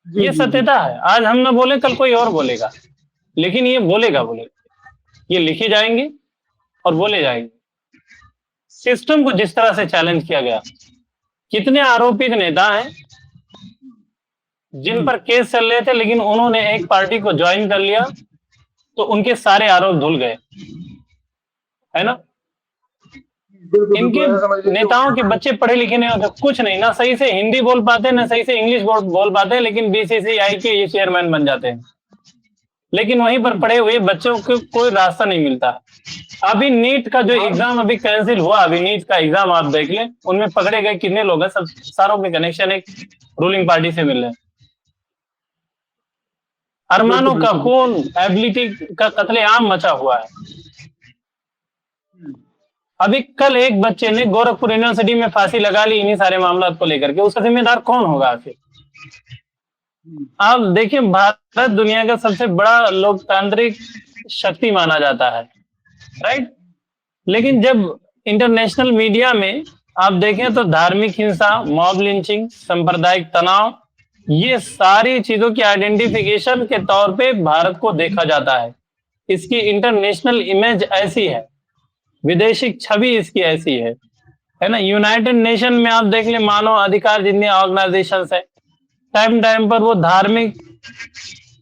ये सत्यता है। आज हम ना बोले, कल कोई और बोलेगा, लेकिन ये बोलेगा। ये लिखे जाएंगे और बोले जाएंगे। सिस्टम को जिस तरह से चैलेंज किया गया, कितने आरोपित नेता हैं जिन पर केस चल रहे थे, लेकिन उन्होंने एक पार्टी को ज्वाइन कर लिया तो उनके सारे आरोप धुल गए, है ना। इनके नेताओं के बच्चे पढ़े लिखे नहीं होते, कुछ नहीं, ना सही से हिंदी बोल पाते, ना सही से इंग्लिश बोल पाते, लेकिन बीसीसीआई के ये चेयरमैन बन जाते हैं। लेकिन वहीं पर पढ़े हुए बच्चों को कोई रास्ता नहीं मिलता। अभी नीट का जो एग्जाम अभी कैंसिल हुआ, अभी नीट का एग्जाम आप देख लें, उनमें पकड़े गए कितने लोग हैं, सब सारों के कनेक्शन एक रूलिंग पार्टी से मिल रहे हैं। अरमानों का खून, एबिलिटी का कत्लेआम मचा हुआ है। अभी कल एक बच्चे ने गोरखपुर यूनिवर्सिटी में फांसी लगा ली इन्हीं सारे मामलों को लेकर के, उसका जिम्मेदार कौन होगा आखिर? आप देखिए, भारत दुनिया का सबसे बड़ा लोकतांत्रिक शक्ति माना जाता है, राइट। लेकिन जब इंटरनेशनल मीडिया में आप देखें तो धार्मिक हिंसा, मॉब लिंचिंग, सांप्रदायिक तनाव, ये सारी चीजों की आइडेंटिफिकेशन के तौर पे भारत को देखा जाता है। इसकी इंटरनेशनल इमेज ऐसी है, विदेशी छवि इसकी ऐसी है ना। यूनाइटेड नेशन में आप देख ले, मानव अधिकार जितनी ऑर्गेनाइजेशंस है, टाइम टाइम पर वो धार्मिक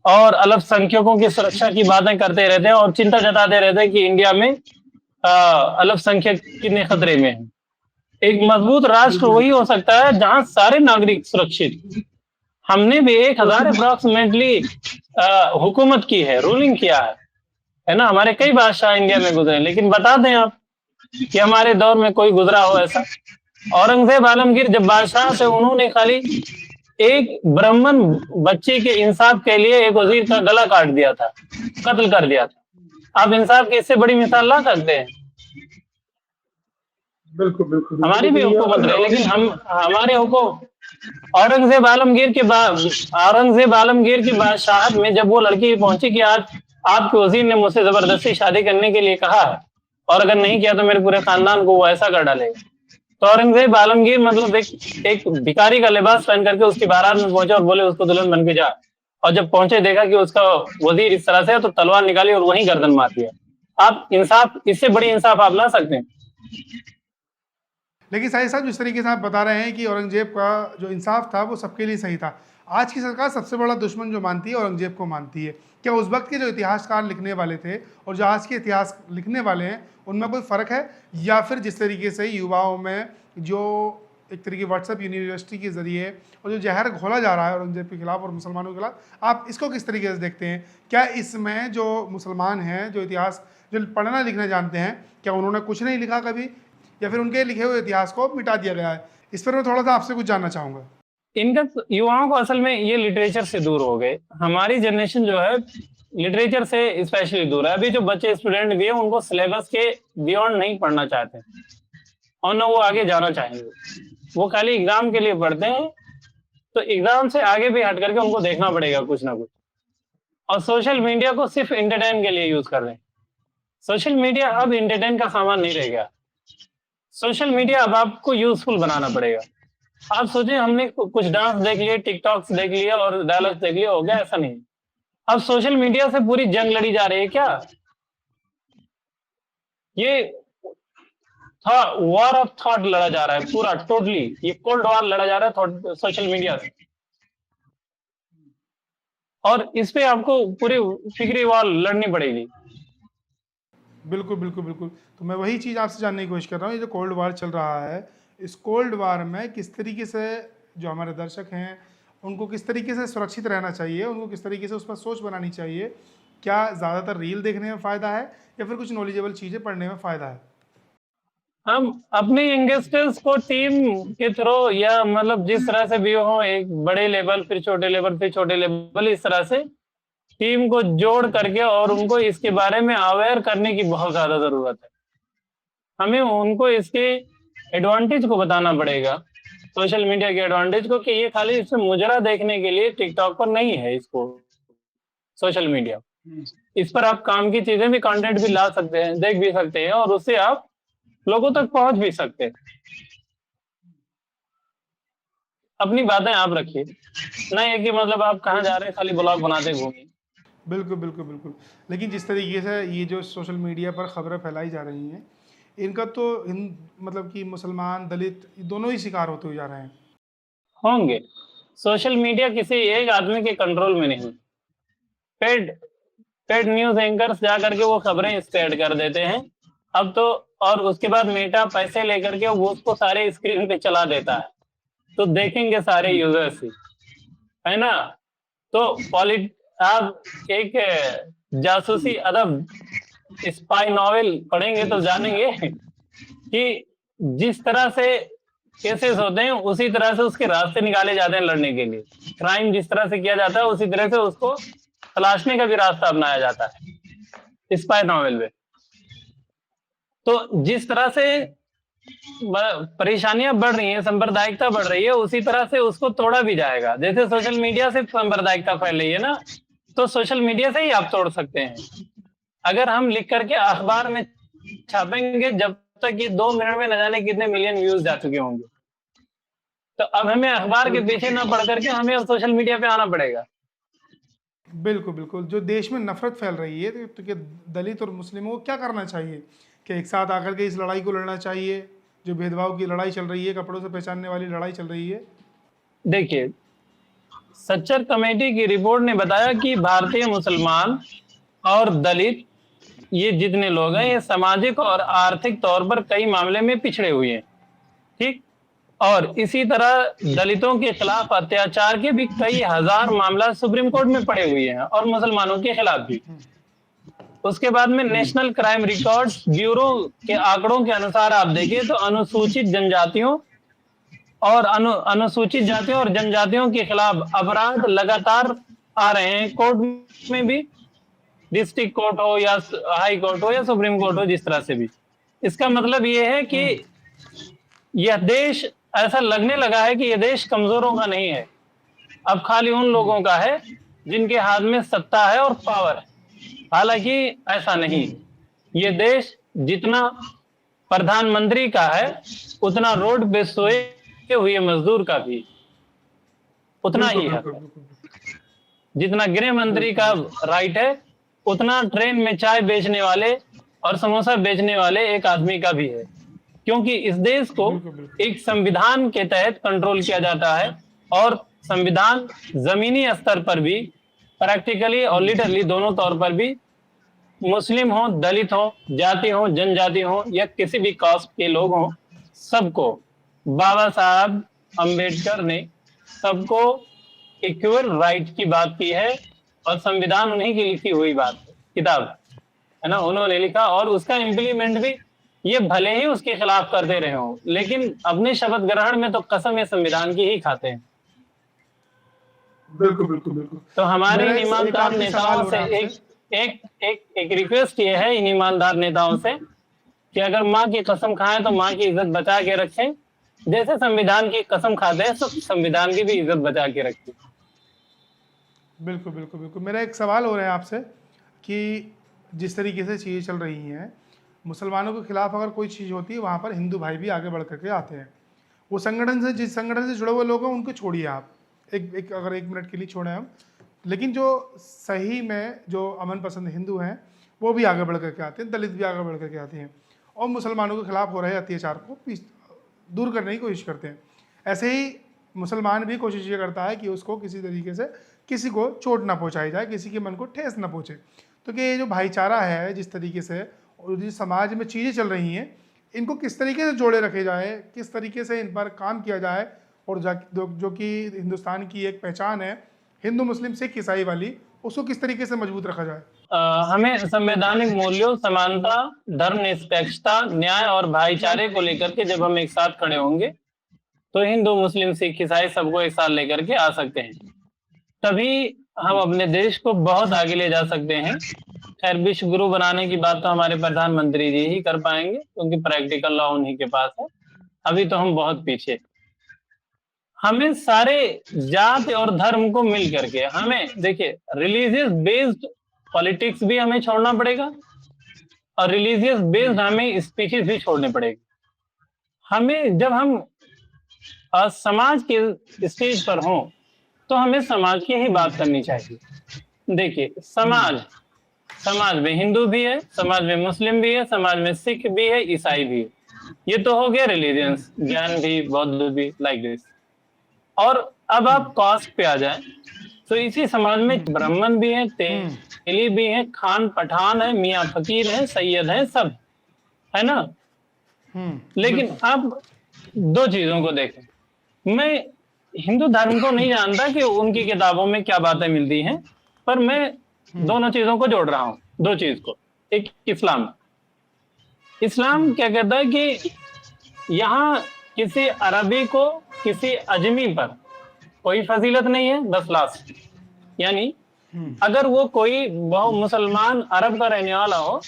और अल्पसंख्यकों की सुरक्षा की बातें करते रहते हैं और चिंता जताते रहते हैं कि इंडिया में अल्पसंख्यक कितने खतरे में हैं। एक मजबूत राष्ट्र वही हो सकता है जहां सारे नागरिक सुरक्षित। हमने भी 1000 अप्रोक्सीमेटली हुकूमत की है, रूलिंग किया है ना। हमारे कई बादशाह इंडिया में गुजरे, लेकिन बता दें आप कि हमारे दौर में कोई गुजरा हो ऐसा? औरंगजेब आलमगीर जब बादशाह थे, उन्होंने खाली एक ब्राह्मण बच्चे के इंसाफ के लिए एक वजीर का गला काट दिया था, कत्ल कर दिया था। आप इंसाफ की इससे बड़ी मिसाल ला सकते हैं? बिल्कुल बिल्कुल। हमारी भी हुकूमत रही, लेकिन हमारे हुकूम औरंगजेब आलमगीर की बादशाहत में जब वो लड़की पहुंची कि आज आपके वजीर ने मुझसे जबरदस्ती शादी करने के लिए कहा है और अगर नहीं किया तो मेरे पूरे खानदान को वो ऐसा कर डालेगा, तो औरंगजेब आलमगीर मतलब एक भिखारी का लिबास पहन करके उसकी बारात में पहुंचे और बोले उसको दुल्हन बन के जा। और जब पहुंचे देखा कि उसका वजीर इस तरह से है, तो तलवार निकाली और वहीं गर्दन मार दिया। आप इंसाफ, इससे बड़ी इंसाफ आप ला सकते हैं? लेकिन साहिब साहब, जिस तरीके से आप बता रहे हैं कि औरंगजेब का जो इंसाफ था वो सबके लिए सही था, आज की सरकार सबसे बड़ा दुश्मन जो मानती है औरंगजेब को मानती है। क्या उस वक्त के जो इतिहासकार लिखने वाले थे और जो आज के इतिहास लिखने वाले हैं उनमें कोई फ़र्क है, या फिर जिस तरीके से युवाओं में जो एक तरीके व्हाट्सएप यूनिवर्सिटी के ज़रिए और जो जहर घोला जा रहा है औरंगजेब के खिलाफ और मुसलमानों के खिलाफ, आप इसको किस तरीके से देखते हैं? क्या इसमें जो मुसलमान हैं, जो इतिहास जो पढ़ना लिखना जानते हैं, क्या उन्होंने कुछ नहीं लिखा कभी, या फिर उनके लिखे हुए इतिहास को मिटा दिया गया है? इस पर मैं थोड़ा सा आपसे कुछ जानना चाहूँगा। इनका युवाओं को असल में ये लिटरेचर से दूर हो गए। हमारी जनरेशन जो है लिटरेचर से स्पेशली दूर है। अभी जो बच्चे स्टूडेंट भी है उनको सिलेबस के बियॉन्ड नहीं पढ़ना चाहते और ना वो आगे जाना चाहेंगे। वो खाली एग्जाम के लिए पढ़ते हैं, तो एग्जाम से आगे भी हट करके उनको देखना पड़ेगा कुछ ना कुछ। और सोशल मीडिया को सिर्फ एंटरटेन के लिए यूज कर रहे हैं। सोशल मीडिया अब एंटरटेन का सामान नहीं रह गया। सोशल मीडिया अब आपको यूजफुल बनाना पड़ेगा। आप सोचें, हमने कुछ डांस देख लिए, टिकटॉक्स देख लिया और डायलॉग्स देख लिया, हो गया? ऐसा नहीं। अब सोशल मीडिया से पूरी जंग लड़ी जा रही है। क्या ये वॉर ऑफ थॉट लड़ा जा रहा है पूरा, टोटली ये कोल्ड वॉर लड़ा जा रहा है सोशल मीडिया से, और इस पे आपको पूरी फिक्री वॉर लड़नी पड़ेगी। बिल्कुल बिल्कुल बिल्कुल। तो मैं वही चीज़ आपसे जानने की कोशिश कर रहा हूँ, ये जो कोल्ड वार चल रहा है, इस कोल्ड वार में किस तरीके से जो हमारे दर्शक हैं उनको किस तरीके से सुरक्षित रहना चाहिए, उनको किस तरीके से उस पर सोच बनानी चाहिए? क्या ज़्यादातर रील देखने में फ़ायदा है या फिर कुछ नॉलेजेबल चीज़ें पढ़ने में फ़ायदा है? हम अपने यंगस्टर्स को टीम के थ्रू या मतलब जिस तरह से भी हो, एक बड़े लेवल फिर छोटे लेवल फिर छोटे लेवल, इस तरह से टीम को जोड़ करके और उनको इसके बारे में अवेयर करने की बहुत ज्यादा जरूरत है। हमें उनको इसके एडवांटेज को बताना पड़ेगा, सोशल मीडिया के एडवांटेज को, कि ये खाली इसमें मुजरा देखने के लिए टिकटॉक पर नहीं है। इसको सोशल मीडिया, इस पर आप काम की चीजें भी, कंटेंट भी ला सकते हैं, देख भी सकते हैं और उससे आप लोगों तक पहुंच भी सकते। अपनी बातें आप रखिए, नहीं है कि मतलब आप कहाँ जा रहे हैं खाली ब्लॉग बनाते घूमिए। बिल्कुल बिल्कुल बिल्कुल। लेकिन जिस तरीके से ये जो सोशल मीडिया पर खबरें फैलाई जा रही हैं, इनका तो मतलब कि मुसलमान दलित दोनों ही शिकार होते हुए जा रहे हैं। होंगे। सोशल मीडिया किसी एक आदमी के कंट्रोल में नहीं। पेड पेड न्यूज एंकर्स जा करके वो खबरें स्प्रेड कर देते हैं अब तो, और उसके बाद मेटा पैसे लेकर के वो उसको सारे स्क्रीन पे चला देता है, तो देखेंगे सारे यूजर्स ही, है ना। तो आप एक जासूसी अदब स्पाई नॉवेल पढ़ेंगे तो जानेंगे कि जिस तरह से केसेस होते हैं उसी तरह से उसके रास्ते निकाले जाते हैं लड़ने के लिए। क्राइम जिस तरह से किया जाता है उसी तरह से उसको तलाशने का भी रास्ता अपनाया जाता है स्पाई नॉवेल में। तो जिस तरह से परेशानियां बढ़ रही हैं, सांप्रदायिकता बढ़ रही है, उसी तरह से उसको तोड़ा भी जाएगा। जैसे सोशल मीडिया से सांप्रदायिकता फैल रही है ना, तो सोशल मीडिया से ही आप तोड़ सकते हैं। अगर हम लिख करके अखबार में छापेंगे, जब तक ये 2 मिनट में न जाने कितने मिलियन व्यूज जा चुके होंगे। तो अब हमें अखबार के पीछे ना पढ़ करके हमें अब सोशल मीडिया पे आना पड़ेगा। बिल्कुल बिल्कुल। जो देश में नफरत फैल रही है, तो कि दलित और मुस्लिमों को क्या करना चाहिए? कि एक साथ आकर के इस लड़ाई को लड़ना चाहिए? जो भेदभाव की लड़ाई चल रही है, कपड़ों से पहचानने वाली लड़ाई चल रही है। देखिए, सच्चर कमेटी की रिपोर्ट ने बताया कि भारतीय मुसलमान और दलित ये जितने लोग हैं, ये सामाजिक और आर्थिक तौर पर कई मामले में पिछड़े हुए हैं, ठीक। और इसी तरह दलितों के खिलाफ अत्याचार के भी कई हजार मामला सुप्रीम कोर्ट में पड़े हुए हैं, और मुसलमानों के खिलाफ भी। उसके बाद में नेशनल क्राइम रिकॉर्ड्स ब्यूरो के आंकड़ों के अनुसार आप देखें तो अनुसूचित जनजातियों और अनुसूचित जातियों और जनजातियों के खिलाफ अपराध लगातार आ रहे हैं कोर्ट में भी, डिस्ट्रिक्ट कोर्ट हो या हाई कोर्ट हो या सुप्रीम कोर्ट हो, जिस तरह से भी। इसका मतलब ये है कि यह देश, ऐसा लगने लगा है कि यह देश कमजोरों का नहीं है, अब खाली उन लोगों का है जिनके हाथ में सत्ता है और पावर है। हालांकि ऐसा नहीं, ये देश जितना प्रधानमंत्री का है उतना रोड पे सोए हुए मजदूर का भी उतना ही है। जितना गृह मंत्री का राइट है उतना ट्रेन में चाय बेचने वाले और समोसा बेचने वाले एक आदमी का भी है, क्योंकि इस देश को एक संविधान के तहत कंट्रोल किया जाता है, और संविधान जमीनी स्तर पर भी, प्रैक्टिकली और लिटरली दोनों तौर पर भी, मुस्लिम हो, दलित हो, जाति हो, जनजाति हो या किसी भी कास्ट के लोग हो, सबको बाबा साहब अंबेडकर ने सबको इक्वल राइट की बात की है, और संविधान उन्हीं की लिखी हुई बात किताब है ना, उन्होंने लिखा, और उसका इम्प्लीमेंट भी ये भले ही उसके खिलाफ करते रहे हो, लेकिन अपने शपथ ग्रहण में तो कसम ये संविधान की ही खाते हैं। बिल्कुल बिल्कुल बिल्कुल। तो हमारे इन ईमानदार नेताओं से एक रिक्वेस्ट ये है इन ईमानदार नेताओं से कि अगर माँ की कसम खाएं तो माँ की इज्जत बचा के रखें, जैसे संविधान की कसम खाते हैं तो संविधान की भी इज्जत बचा के रखें। बिल्कुल बिल्कुल बिल्कुल। मेरा एक सवाल हो रहा है आपसे कि जिस तरीके से चीज़ें चल रही हैं, मुसलमानों के खिलाफ अगर कोई चीज़ होती है, वहाँ पर हिंदू भाई भी आगे बढ़ करके आते हैं। वो संगठन से, जिस संगठन से जुड़े हुए लोग हैं उनको छोड़िए आप, अगर 1 मिनट के लिए छोड़ें हम, लेकिन जो सही में जो अमन पसंद हिंदू हैं वो भी आगे बढ़ करके आते हैं, दलित भी आगे बढ़ करके आते हैं, और मुसलमानों के खिलाफ हो रहे अत्याचार को दूर करने की कोशिश करते हैं। ऐसे ही मुसलमान भी कोशिश ये करता है कि उसको किसी तरीके से किसी को चोट ना पहुंचाई जाए, किसी के मन को ठेस ना पहुंचे। तो कि ये जो भाईचारा है, जिस तरीके से और जिस समाज में चीज़ें चल रही हैं, इनको किस तरीके से जोड़े रखे जाए, किस तरीके से इन पर काम किया जाए, और जो कि हिंदुस्तान की एक पहचान है हिंदू मुस्लिम सिख ईसाई वाली, उसको किस तरीके से मजबूत रखा जाए? हमें संवैधानिक मूल्यों, समानता, धर्मनिरपेक्षता, न्याय और भाईचारे को लेकर के जब हम एक साथ खड़े होंगे तो हिंदू मुस्लिम सिख ईसाई सबको एक साथ लेकर के आ सकते हैं, तभी हम अपने देश को बहुत आगे ले जा सकते हैं। खैर, विश्व गुरु बनाने की बात तो हमारे प्रधानमंत्री जी ही कर पाएंगे, क्योंकि प्रैक्टिकल लॉ उन्हीं के पास है। अभी तो हम बहुत पीछे। हमें सारे जात और धर्म को मिल करके, हमें देखिए रिलीजियस बेस्ड पॉलिटिक्स भी हमें छोड़ना पड़ेगा, और रिलीजियस बेस्ड हमें स्पीचेस भी छोड़ने पड़ेगी। हमें जब हम समाज के स्टेज पर हों तो हमें समाज की ही बात करनी चाहिए। देखिए, समाज में हिंदू भी है, समाज में मुस्लिम भी है, समाज में सिख भी है, ईसाई भी है। ये तो हो गया रिलीजियंस, जैन भी, बौद्ध भी, लाइक दिस। और अब आप कास्ट पे आ जाए तो इसी समाज में ब्राह्मण भी है, तेली भी है, खान पठान है, मियाँ फकीर है, सैयद है, सब है ना। लेकिन आप दो चीजों को देखें, मैं हिंदू धर्म को नहीं जानता कि उनकी किताबों में क्या बातें मिलती हैं, पर मैं दोनों चीजों को जोड़ रहा हूं, दो चीज को। एक इस्लाम क्या कहता है कि यहाँ किसी अरबी को किसी अजमी पर कोई फजीलत नहीं है, बस लास्ट। यानी अगर वो कोई मुसलमान अरब का रहने वाला हो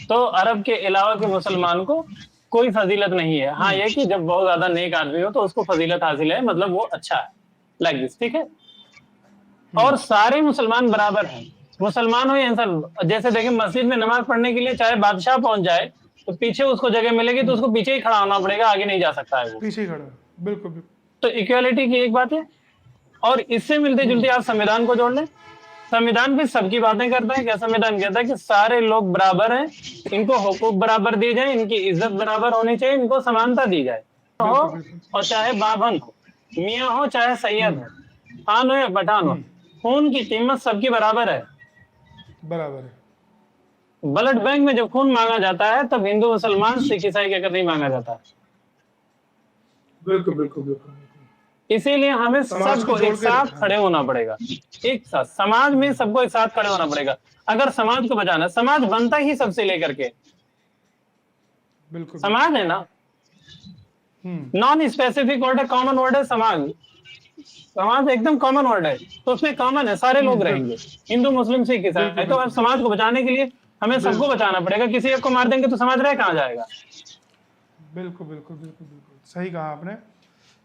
तो अरब के अलावा के मुसलमान को कोई फजीलत नहीं है। हाँ, ये कि जब बहुत ज्यादा नेक आदमी हो तो उसको फजीलत हासिल है, मतलब वो अच्छा है, लाइक दिस, ठीक है। और सारे मुसलमान बराबर हैं, मुसलमान हो या इंसान। जैसे देखें, मस्जिद में नमाज पढ़ने के लिए चाहे बादशाह पहुंच जाए तो पीछे उसको जगह मिलेगी तो उसको पीछे ही खड़ा होना पड़ेगा, आगे नहीं जा सकता है वो, पीछे खड़ा। बिल्कुल बिल्कुल। तो इक्वालिटी की एक बात है। और इससे मिलते जुलते आप संविधान को जोड़ लें, संविधान भी सबकी बातें करता है। क्या संविधान कहता है कि सारे लोग बराबर हैं, इनको हुकूक बराबर दिए जाए, इनकी इज्जत बराबर होनी चाहिए, इनको समानता दी जाए हो, और चाहे बाभन हो, मियाँ हो चाहे सैयद हो, खान हो या पठान हो, खून की कीमत सबकी बराबर है। बराबर है। ब्लड बैंक में जब खून मांगा जाता है तब हिंदू मुसलमान सिख ईसाई कहकर नहीं मांगा जाता। बिल्कुल बिल्कुल बिल्कुल। इसीलिए हमें सबको एक साथ खड़े होना पड़ेगा, एक साथ समाज में सबको एक साथ खड़े होना पड़ेगा। अगर समाज को बचाना, समाज बनता ही सबसे लेकर के, बिल्कुल समाज है ना, नॉन स्पेसिफिक वर्ड है, कॉमन वर्ड है समाज। समाज एकदम कॉमन वर्ड है, तो उसमें कॉमन है, सारे लोग रहेंगे, हिंदू मुस्लिम सिख ईसाई। तो अब समाज को बचाने के लिए हमें सबको बचाना पड़ेगा। किसी एक को मार देंगे तो समाज रह कहाँ जाएगा। बिल्कुल बिल्कुल बिल्कुल बिल्कुल सही कहा आपने।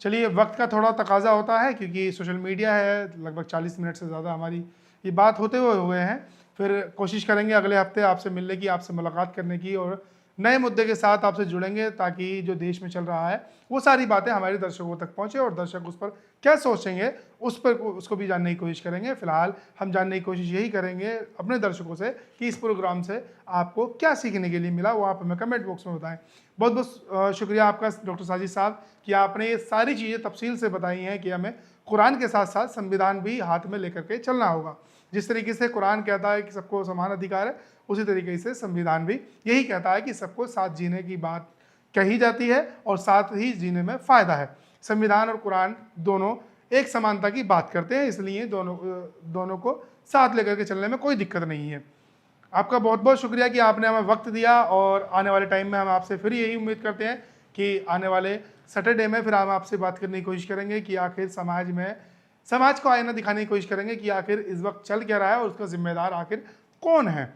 चलिए, वक्त का थोड़ा तकाजा होता है क्योंकि सोशल मीडिया है, लगभग 40 मिनट से ज़्यादा हमारी ये बात होते हुए हो गए हैं। फिर कोशिश करेंगे अगले हफ्ते आपसे मिलने की, आपसे मुलाकात करने की और नए मुद्दे के साथ आपसे जुड़ेंगे, ताकि जो देश में चल रहा है वो सारी बातें हमारे दर्शकों तक पहुँचे और दर्शक उस पर क्या सोचेंगे उसको भी जानने की कोशिश करेंगे। फिलहाल हम जानने की कोशिश यही करेंगे अपने दर्शकों से कि इस प्रोग्राम से आपको क्या सीखने के लिए मिला, वो आप हमें कमेंट बॉक्स में बताएं। बहुत बहुत शुक्रिया आपका डॉक्टर साजिद साहब कि आपने ये सारी चीज़ें तफसील से बताई हैं कि हमें कुरान के साथ साथ संविधान भी हाथ में लेकर के चलना होगा। जिस तरीके से कुरान कहता है कि सबको समान अधिकार है, उसी तरीके से संविधान भी यही कहता है कि सबको साथ जीने की बात कही जाती है और साथ ही जीने में फ़ायदा है। संविधान और कुरान दोनों एक समानता की बात करते हैं, इसलिए दोनों को साथ लेकर के चलने में कोई दिक्कत नहीं है। आपका बहुत बहुत शुक्रिया कि आपने हमें वक्त दिया और आने वाले टाइम में हम आपसे फिर यही उम्मीद करते हैं कि आने वाले सैटरडे में फिर हम आपसे बात करने की कोशिश करेंगे कि आखिर समाज को आईना दिखाने की कोशिश करेंगे कि आखिर इस वक्त चल क्या रहा है और उसका जिम्मेदार आखिर कौन है,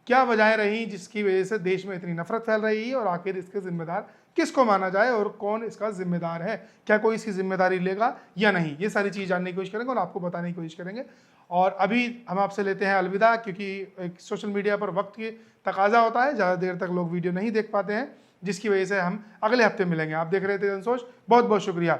क्या वजहें रही जिसकी वजह से देश में इतनी नफरत फैल रही है और आखिर इसके जिम्मेदार किसको माना जाए और कौन इसका जिम्मेदार है, क्या कोई इसकी जिम्मेदारी लेगा या नहीं। ये सारी चीज़ जानने की कोशिश करेंगे और आपको बताने की कोशिश करेंगे। और अभी हम आपसे लेते हैं अलविदा, क्योंकि एक सोशल मीडिया पर वक्त की तकाजा होता है, ज़्यादा देर तक लोग वीडियो नहीं देख पाते हैं, जिसकी वजह से हम अगले हफ्ते मिलेंगे। आप देख रहे थे जनसोच, बहुत बहुत शुक्रिया।